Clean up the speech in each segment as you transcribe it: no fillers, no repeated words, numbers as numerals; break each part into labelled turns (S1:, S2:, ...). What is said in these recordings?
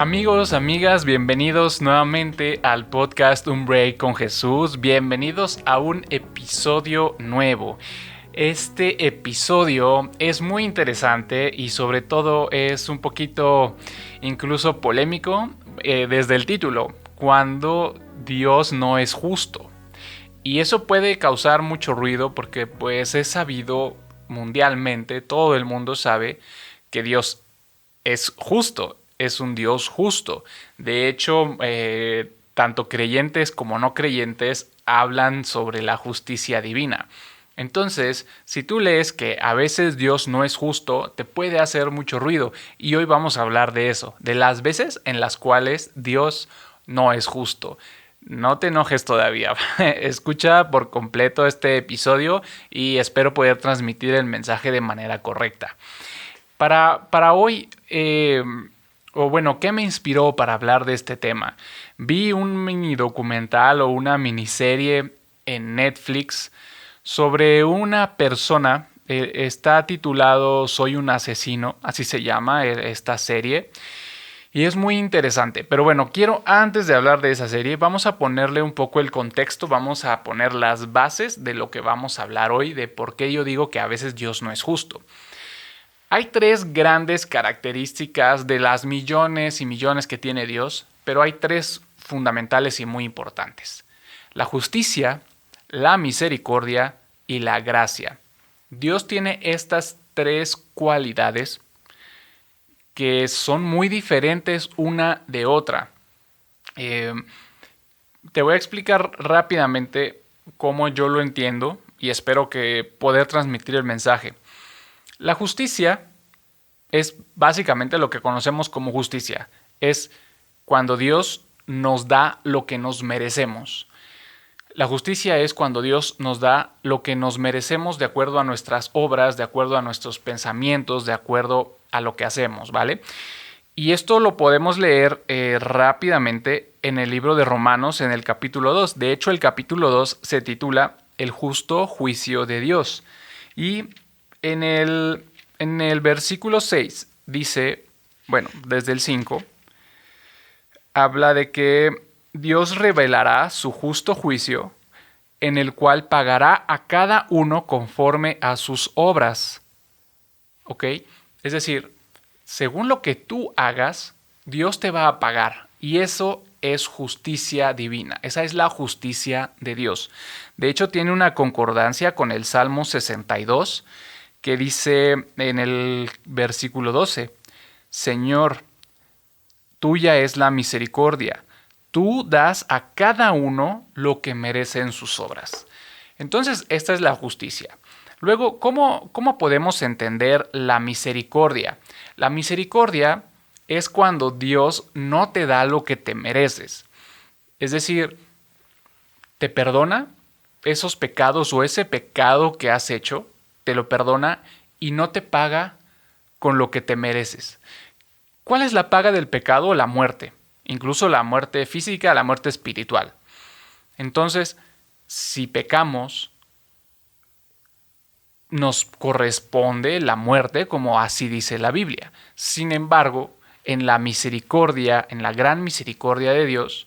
S1: Amigos, amigas, bienvenidos nuevamente al podcast Un Break con Jesús. Bienvenidos a un episodio nuevo. Este episodio es muy interesante y sobre todo es un poquito incluso polémico desde el título, cuando Dios no es justo. Y eso puede causar mucho ruido porque pues es sabido mundialmente, todo el mundo sabe que Dios es justo, es un Dios justo. De hecho, tanto creyentes como no creyentes hablan sobre la justicia divina. Entonces, si tú lees que a veces Dios no es justo, te puede hacer mucho ruido. Y hoy vamos a hablar de eso, de las veces en las cuales Dios no es justo. No te enojes todavía. Escucha por completo este episodio y espero poder transmitir el mensaje de manera correcta. Para hoy, ¿qué me inspiró para hablar de este tema? Vi un mini documental o una miniserie en Netflix sobre una persona. Está titulado Soy un asesino, así se llama esta serie. Y es muy interesante. Pero bueno, antes de hablar de esa serie, vamos a ponerle un poco el contexto, vamos a poner las bases de lo que vamos a hablar hoy, de por qué yo digo que a veces Dios no es justo. Hay tres grandes características de las millones y millones que tiene Dios, pero hay tres fundamentales y muy importantes: la justicia, la misericordia y la gracia. Dios tiene estas tres cualidades que son muy diferentes una de otra. Eh, Te voy a explicar rápidamente cómo yo lo entiendo y espero que poder transmitir el mensaje. La justicia es básicamente lo que conocemos como justicia. Es cuando Dios nos da lo que nos merecemos. La justicia es cuando Dios nos da lo que nos merecemos de acuerdo a nuestras obras, de acuerdo a nuestros pensamientos, de acuerdo a lo que hacemos, ¿vale? Y esto lo podemos leer rápidamente en el libro de Romanos, en el capítulo 2. De hecho, el capítulo 2 se titula El justo juicio de Dios. Y en el versículo 6 dice, desde el 5, habla de que Dios revelará su justo juicio, en el cual pagará a cada uno conforme a sus obras. ¿Ok? Es decir, según lo que tú hagas, Dios te va a pagar. Y eso es justicia divina. Esa es la justicia de Dios. De hecho, tiene una concordancia con el Salmo 62, que dice en el versículo 12, Señor, tuya es la misericordia. Tú das a cada uno lo que merece en sus obras. Entonces, esta es la justicia. Luego, ¿cómo podemos entender la misericordia? La misericordia es cuando Dios no te da lo que te mereces. Es decir, te perdona esos pecados o ese pecado que has hecho, te lo perdona y no te paga con lo que te mereces. ¿Cuál es la paga del pecado? La muerte. Incluso la muerte física, la muerte espiritual. Entonces, si pecamos, nos corresponde la muerte, como así dice la Biblia. Sin embargo, en la misericordia, en la gran misericordia de Dios,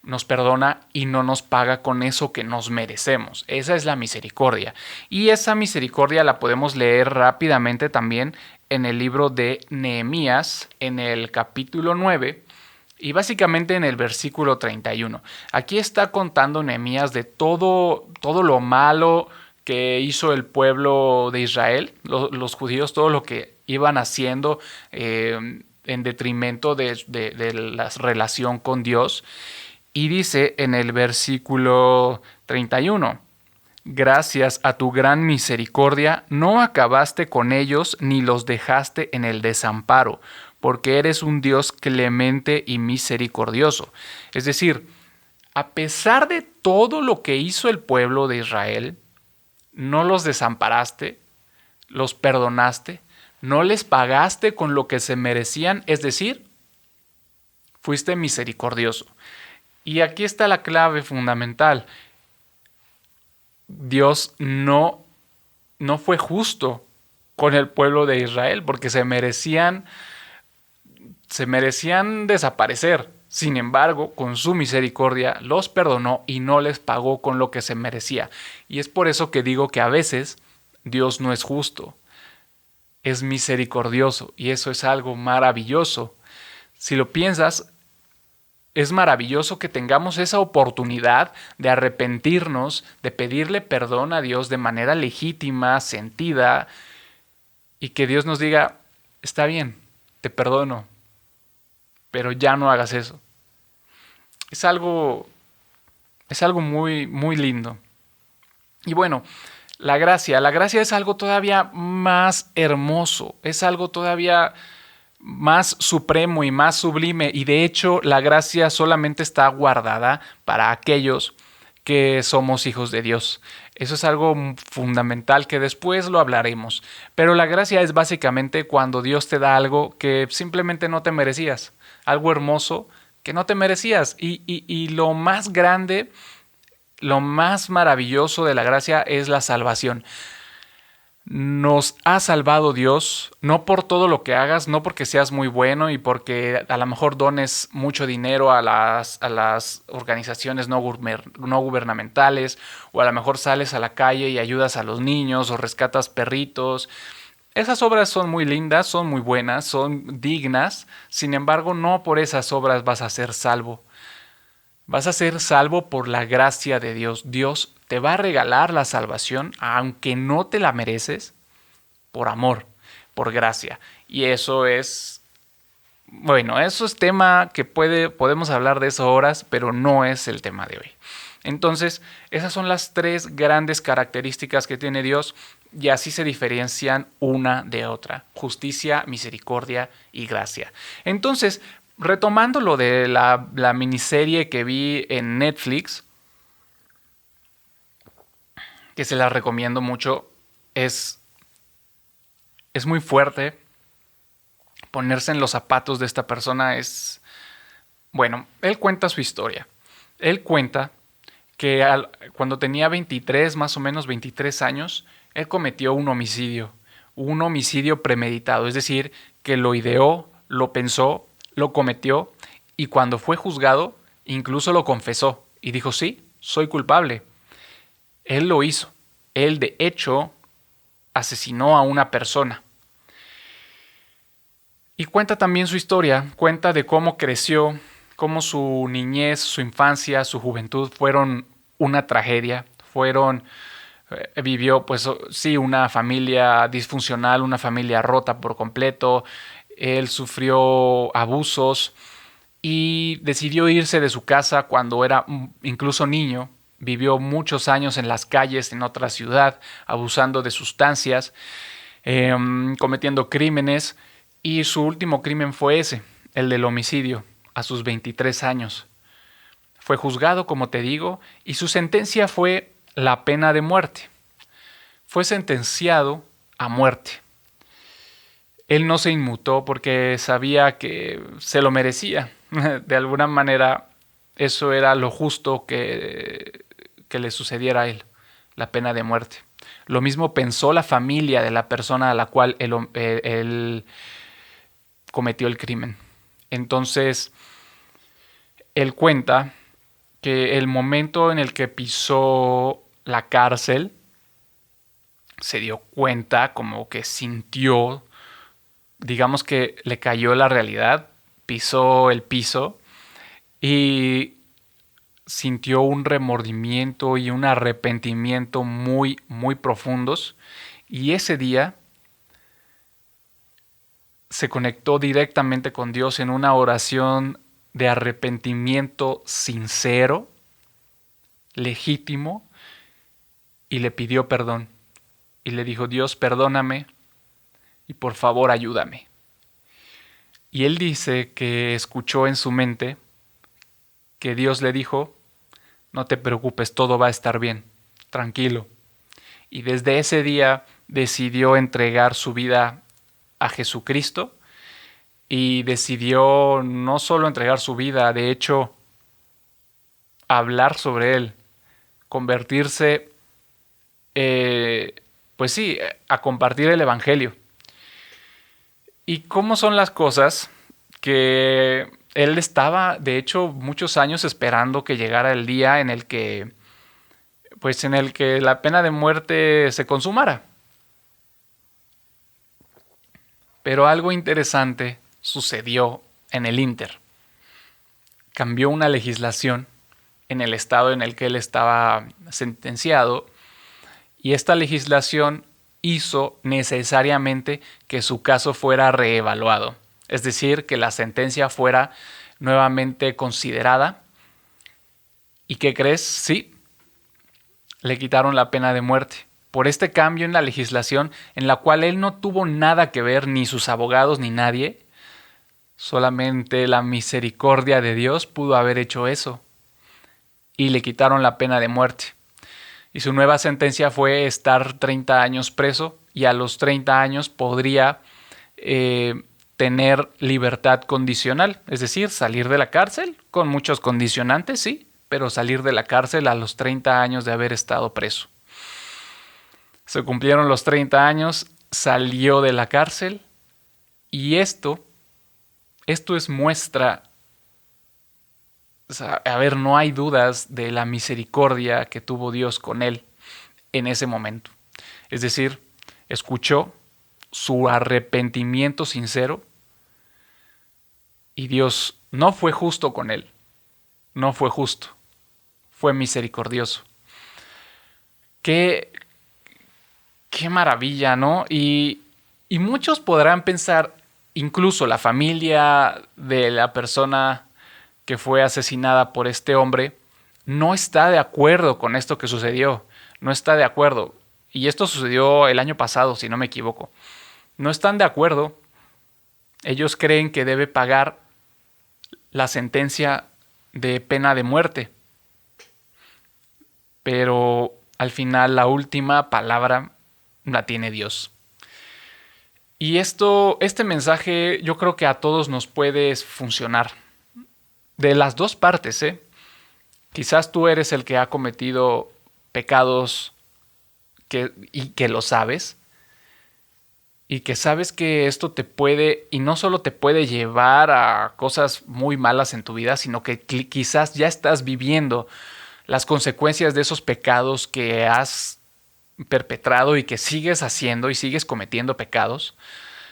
S1: nos perdona y no nos paga con eso que nos merecemos. Esa es la misericordia. Y esa misericordia la podemos leer rápidamente también en el libro de Nehemías, en el capítulo 9 y básicamente en el versículo 31. Aquí está contando Nehemías de todo lo malo que hizo el pueblo de Israel, los judíos, todo lo que iban haciendo en detrimento de la relación con Dios. Y dice en el versículo 31, gracias a tu gran misericordia, no acabaste con ellos ni los dejaste en el desamparo, porque eres un Dios clemente y misericordioso. Es decir, a pesar de todo lo que hizo el pueblo de Israel, no los desamparaste, los perdonaste, no les pagaste con lo que se merecían, es decir, fuiste misericordioso. Y aquí está la clave fundamental. Dios no fue justo con el pueblo de Israel porque se merecían se merecían desaparecer. Sin embargo, con su misericordia los perdonó y no les pagó con lo que se merecía. Y es por eso que digo que a veces Dios no es justo, es misericordioso y eso es algo maravilloso. Si lo piensas, es maravilloso que tengamos esa oportunidad de arrepentirnos, de pedirle perdón a Dios de manera legítima, sentida, y que Dios nos diga, está bien, te perdono, pero ya no hagas eso. Es algo, es algo muy, muy lindo. Y bueno, la gracia es algo todavía más hermoso, es algo todavía más supremo y más sublime, y de hecho la gracia solamente está guardada para aquellos que somos hijos de Dios. Eso es algo fundamental que después lo hablaremos. Pero la gracia es básicamente cuando Dios te da algo que simplemente no te merecías, algo hermoso que no te merecías. Y lo más grande, lo más maravilloso de la gracia es la salvación. Nos ha salvado Dios, no por todo lo que hagas, no porque seas muy bueno y porque a lo mejor dones mucho dinero a las organizaciones no gubernamentales, o a lo mejor sales a la calle y ayudas a los niños o rescatas perritos. Esas obras son muy lindas, son muy buenas, son dignas, sin embargo no por esas obras vas a ser salvo. Vas a ser salvo por la gracia de Dios. Dios te va a regalar la salvación, aunque no te la mereces, por amor, por gracia. Y eso es, bueno, eso es tema que podemos hablar de eso horas, pero no es el tema de hoy. Entonces, esas son las tres grandes características que tiene Dios y así se diferencian una de otra: justicia, misericordia y gracia. Entonces, retomando lo de la miniserie que vi en Netflix, que se la recomiendo mucho, es, es muy fuerte. Ponerse en los zapatos de esta persona es... Bueno, él cuenta su historia. Él cuenta que cuando tenía 23, más o menos 23 años, él cometió un homicidio premeditado, es decir, que lo ideó, lo pensó, lo cometió, y cuando fue juzgado, incluso lo confesó y dijo, sí, soy culpable. Él lo hizo. Él, de hecho, asesinó a una persona. Y cuenta también su historia, cuenta de cómo creció, cómo su niñez, su infancia, su juventud fueron una tragedia, vivió pues sí una familia disfuncional, una familia rota por completo. Él sufrió abusos y decidió irse de su casa cuando era incluso niño. Vivió muchos años en las calles en otra ciudad, abusando de sustancias, cometiendo crímenes, y su último crimen fue ese, el del homicidio, a sus 23 años. Fue juzgado, como te digo, y su sentencia fue la pena de muerte. Fue sentenciado a muerte. Él no se inmutó porque sabía que se lo merecía. De alguna manera, eso era lo justo que le sucediera a él, la pena de muerte. Lo mismo pensó la familia de la persona a la cual él cometió el crimen. Entonces, él cuenta que el momento en el que pisó la cárcel, se dio cuenta, como que sintió, digamos que le cayó la realidad, pisó el piso y sintió un remordimiento y un arrepentimiento muy, muy profundos. Y ese día se conectó directamente con Dios en una oración de arrepentimiento sincero, legítimo, y le pidió perdón. Y le dijo, Dios, perdóname y por favor ayúdame. Y él dice que escuchó en su mente que Dios le dijo, no te preocupes, todo va a estar bien, tranquilo. Y desde ese día decidió entregar su vida a Jesucristo y decidió no solo entregar su vida, de hecho, hablar sobre él, convertirse, pues sí, a compartir el Evangelio. ¿Y cómo son las cosas? que él estaba, de hecho, muchos años esperando que llegara el día en el que, pues, en el que la pena de muerte se consumara. Pero algo interesante sucedió en el Inter. Cambió una legislación en el estado en el que él estaba sentenciado, y esta legislación hizo necesariamente que su caso fuera reevaluado, es decir, que la sentencia fuera nuevamente considerada. ¿Y qué crees? Sí, le quitaron la pena de muerte por este cambio en la legislación en la cual él no tuvo nada que ver, ni sus abogados ni nadie. Solamente la misericordia de Dios pudo haber hecho eso, y le quitaron la pena de muerte. Y su nueva sentencia fue estar 30 años preso, y a los 30 años podría tener libertad condicional, es decir, salir de la cárcel, con muchos condicionantes, sí, pero salir de la cárcel a los 30 años de haber estado preso. Se cumplieron los 30 años, salió de la cárcel, y esto es muestra, o sea, a ver, no hay dudas de la misericordia que tuvo Dios con él en ese momento. Es decir, escuchó su arrepentimiento sincero, y Dios no fue justo con él, no fue justo, fue misericordioso. Qué, qué maravilla, ¿no? Y muchos podrán pensar, incluso la familia de la persona que fue asesinada por este hombre, no está de acuerdo con esto que sucedió, no está de acuerdo. Y esto sucedió el año pasado, si no me equivoco. No están de acuerdo. Ellos creen que debe pagar la sentencia de pena de muerte. Pero al final la última palabra la tiene Dios. Y este mensaje yo creo que a todos nos puede funcionar. De las dos partes, ¿eh? Quizás tú eres el que ha cometido pecados y que lo sabes. Y que sabes que esto te puede, y no solo te puede llevar a cosas muy malas en tu vida, sino que quizás ya estás viviendo las consecuencias de esos pecados que has perpetrado y que sigues haciendo y sigues cometiendo pecados.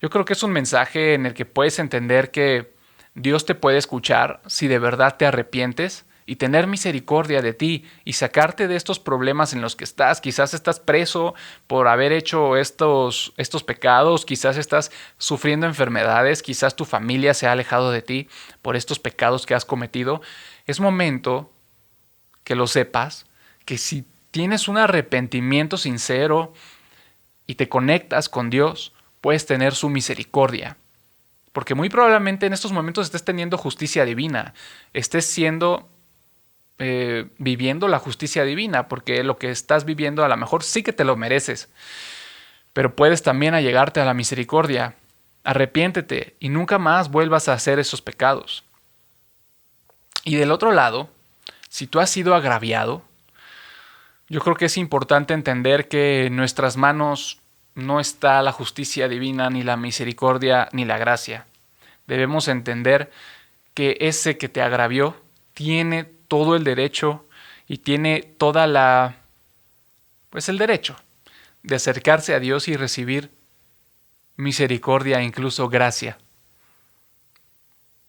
S1: Yo creo que es un mensaje en el que puedes entender que Dios te puede escuchar si de verdad te arrepientes y tener misericordia de ti y sacarte de estos problemas en los que estás. Quizás estás preso por haber hecho estos pecados, quizás estás sufriendo enfermedades, quizás tu familia se ha alejado de ti por estos pecados que has cometido. Es momento que lo sepas, que si tienes un arrepentimiento sincero y te conectas con Dios, puedes tener su misericordia. Porque muy probablemente en estos momentos estés teniendo justicia divina, estés viviendo la justicia divina, porque lo que estás viviendo a lo mejor sí que te lo mereces. Pero puedes también allegarte a la misericordia. Arrepiéntete y nunca más vuelvas a hacer esos pecados. Y del otro lado, si tú has sido agraviado, yo creo que es importante entender que en nuestras manos no está la justicia divina, ni la misericordia, ni la gracia. Debemos entender que ese que te agravió tiene todo el derecho y tiene el derecho de acercarse a Dios y recibir misericordia e incluso gracia.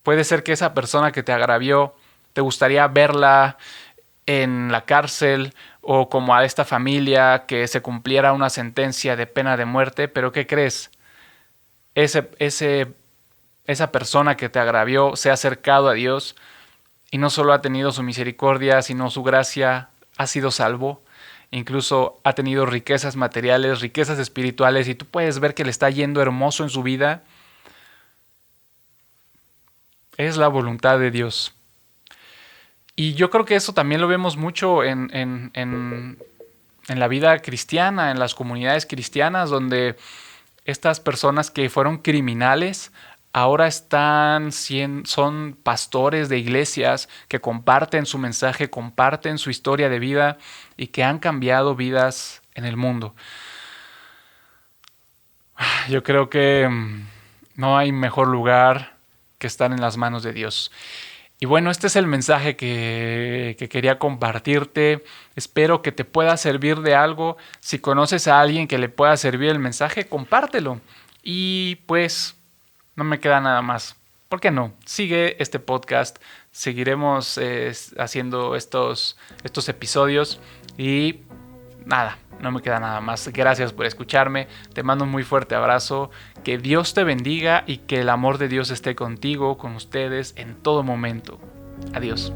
S1: Puede ser que esa persona que te agravió te gustaría verla en la cárcel, o como a esta familia, que se cumpliera una sentencia de pena de muerte, pero ¿qué crees? Esa persona que te agravió se ha acercado a Dios y no solo ha tenido su misericordia, sino su gracia, ha sido salvo, incluso ha tenido riquezas materiales, riquezas espirituales, y tú puedes ver que le está yendo hermoso en su vida. Es la voluntad de Dios. Y yo creo que eso también lo vemos mucho en la vida cristiana, en las comunidades cristianas, donde estas personas que fueron criminales ahora son pastores de iglesias que comparten su mensaje, comparten su historia de vida y que han cambiado vidas en el mundo. Yo creo que no hay mejor lugar que están en las manos de Dios. Y bueno, este es el mensaje que quería compartirte. Espero que te pueda servir de algo. Si conoces a alguien que le pueda servir el mensaje, compártelo. Y pues no me queda nada más. ¿Por qué no? Sigue este podcast. Seguiremos haciendo estos episodios. Y nada, no me queda nada más. Gracias por escucharme. Te mando un muy fuerte abrazo. Que Dios te bendiga y que el amor de Dios esté contigo, con ustedes en todo momento. Adiós.